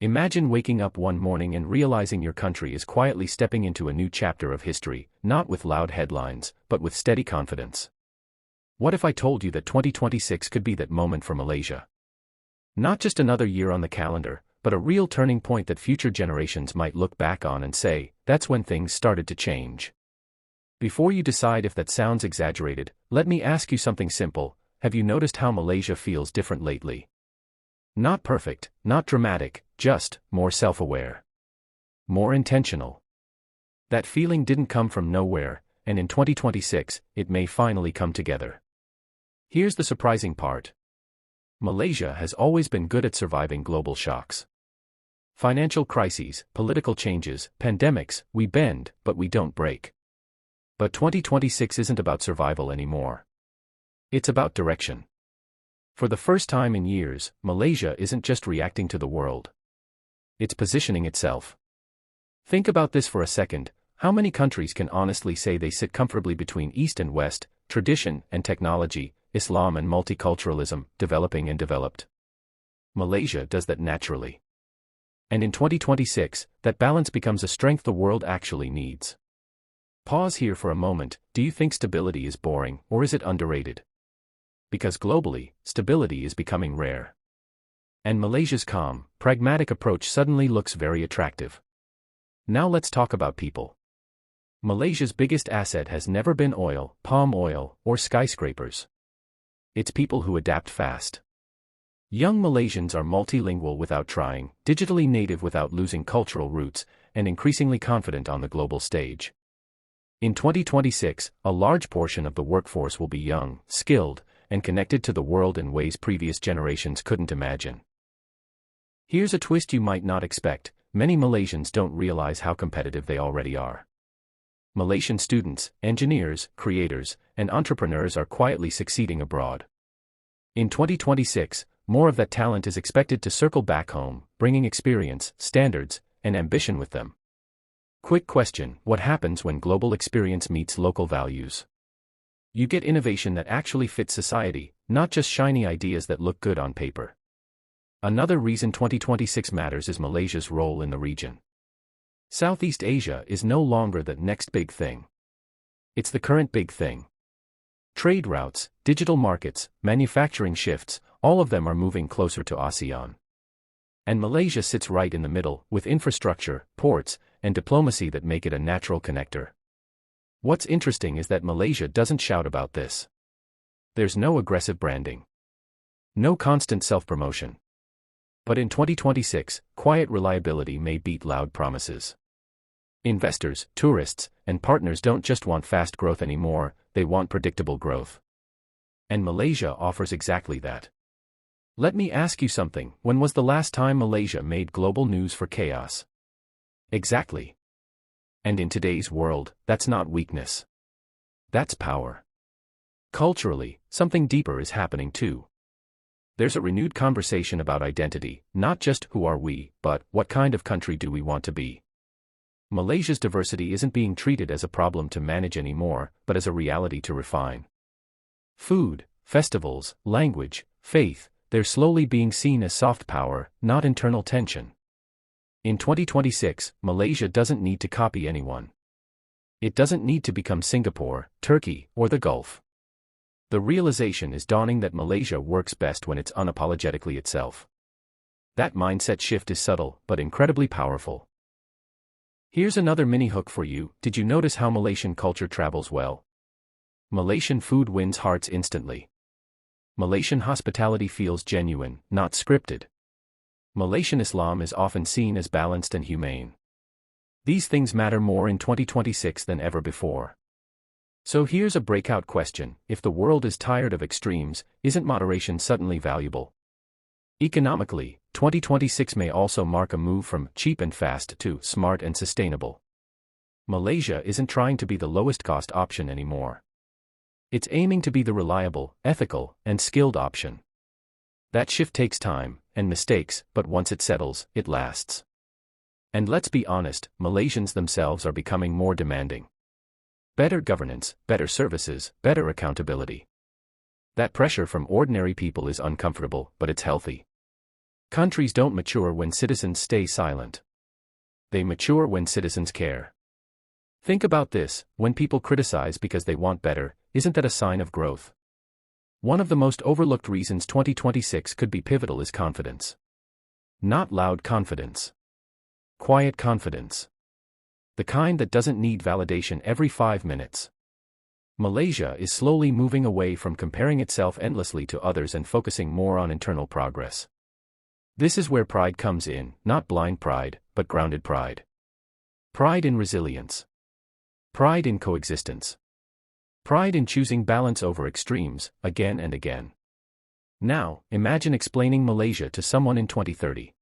Imagine waking up one morning and realizing your country is quietly stepping into a new chapter of history, not with loud headlines, but with steady confidence. What if I told you that 2026 could be that moment for Malaysia? Not just another year on the calendar, but a real turning point that future generations might look back on and say, that's when things started to change. Before you decide if that sounds exaggerated, let me ask you something simple. Have you noticed how Malaysia feels different lately? Not perfect, not dramatic, just more self-aware. More intentional. That feeling didn't come from nowhere, and in 2026, it may finally come together. Here's the surprising part. Malaysia has always been good at surviving global shocks. Financial crises, political changes, pandemics, we bend, but we don't break. But 2026 isn't about survival anymore. It's about direction. For the first time in years, Malaysia isn't just reacting to the world. It's positioning itself. Think about this for a second. How many countries can honestly say they sit comfortably between East and West, tradition and technology, Islam and multiculturalism, developing and developed? Malaysia does that naturally. And in 2026, that balance becomes a strength the world actually needs. Pause here for a moment. Do you think stability is boring, or is it underrated? Because globally, stability is becoming rare. And Malaysia's calm, pragmatic approach suddenly looks very attractive. Now let's talk about people. Malaysia's biggest asset has never been oil, palm oil, or skyscrapers. It's people who adapt fast. Young Malaysians are multilingual without trying, digitally native without losing cultural roots, and increasingly confident on the global stage. In 2026, a large portion of the workforce will be young, skilled, and connected to the world in ways previous generations couldn't imagine. Here's a twist you might not expect. Many Malaysians don't realize how competitive they already are. Malaysian students, engineers, creators, and entrepreneurs are quietly succeeding abroad. In 2026, more of that talent is expected to circle back home, bringing experience, standards, and ambition with them. Quick question: what happens when global experience meets local values? You get innovation that actually fits society, not just shiny ideas that look good on paper. Another reason 2026 matters is Malaysia's role in the region. Southeast Asia is no longer the next big thing. It's the current big thing. Trade routes, digital markets, manufacturing shifts, all of them are moving closer to ASEAN. And Malaysia sits right in the middle, with infrastructure, ports, and diplomacy that make it a natural connector. What's interesting is that Malaysia doesn't shout about this. There's no aggressive branding. No constant self-promotion. But in 2026, quiet reliability may beat loud promises. Investors, tourists, and partners don't just want fast growth anymore, they want predictable growth. And Malaysia offers exactly that. Let me ask you something: when was the last time Malaysia made global news for chaos? Exactly. And in today's world, that's not weakness. That's power. Culturally, something deeper is happening too. There's a renewed conversation about identity, not just who are we, but what kind of country do we want to be. Malaysia's diversity isn't being treated as a problem to manage anymore, but as a reality to refine. Food, festivals, language, faith, they're slowly being seen as soft power, not internal tension. In 2026, Malaysia doesn't need to copy anyone. It doesn't need to become Singapore, Turkey, or the Gulf. The realization is dawning that Malaysia works best when it's unapologetically itself. That mindset shift is subtle, but incredibly powerful. Here's another mini hook for you. Did you notice how Malaysian culture travels well? Malaysian food wins hearts instantly. Malaysian hospitality feels genuine, not scripted. Malaysian Islam is often seen as balanced and humane. These things matter more in 2026 than ever before. So here's a breakout question: if the world is tired of extremes, isn't moderation suddenly valuable? Economically, 2026 may also mark a move from cheap and fast to smart and sustainable. Malaysia isn't trying to be the lowest cost option anymore. It's aiming to be the reliable, ethical, and skilled option. That shift takes time and mistakes, but once it settles, it lasts. And let's be honest, Malaysians themselves are becoming more demanding. Better governance, better services, better accountability. That pressure from ordinary people is uncomfortable, but it's healthy. Countries don't mature when citizens stay silent. They mature when citizens care. Think about this: when people criticize because they want better, isn't that a sign of growth? One of the most overlooked reasons 2026 could be pivotal is confidence. Not loud confidence. Quiet confidence. The kind that doesn't need validation every 5 minutes. Malaysia is slowly moving away from comparing itself endlessly to others and focusing more on internal progress. This is where pride comes in, not blind pride, but grounded pride. Pride in resilience. Pride in coexistence. Pride in choosing balance over extremes, again and again. Now, imagine explaining Malaysia to someone in 2030.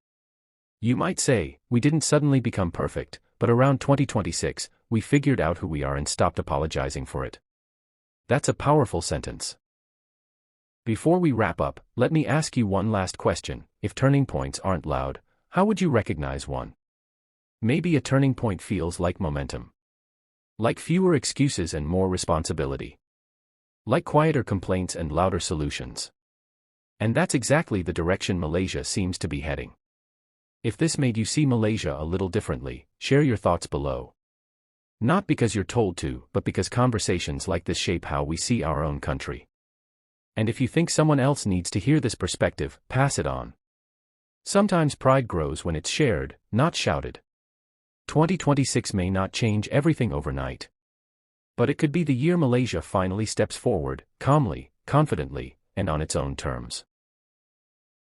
You might say, we didn't suddenly become perfect, but around 2026, we figured out who we are and stopped apologizing for it. That's a powerful sentence. Before we wrap up, let me ask you one last question. If turning points aren't loud, how would you recognize one? Maybe a turning point feels like momentum. Like fewer excuses and more responsibility. Like quieter complaints and louder solutions. And that's exactly the direction Malaysia seems to be heading. If this made you see Malaysia a little differently, share your thoughts below. Not because you're told to, but because conversations like this shape how we see our own country. And if you think someone else needs to hear this perspective, pass it on. Sometimes pride grows when it's shared, not shouted. 2026 may not change everything overnight. But it could be the year Malaysia finally steps forward, calmly, confidently, and on its own terms.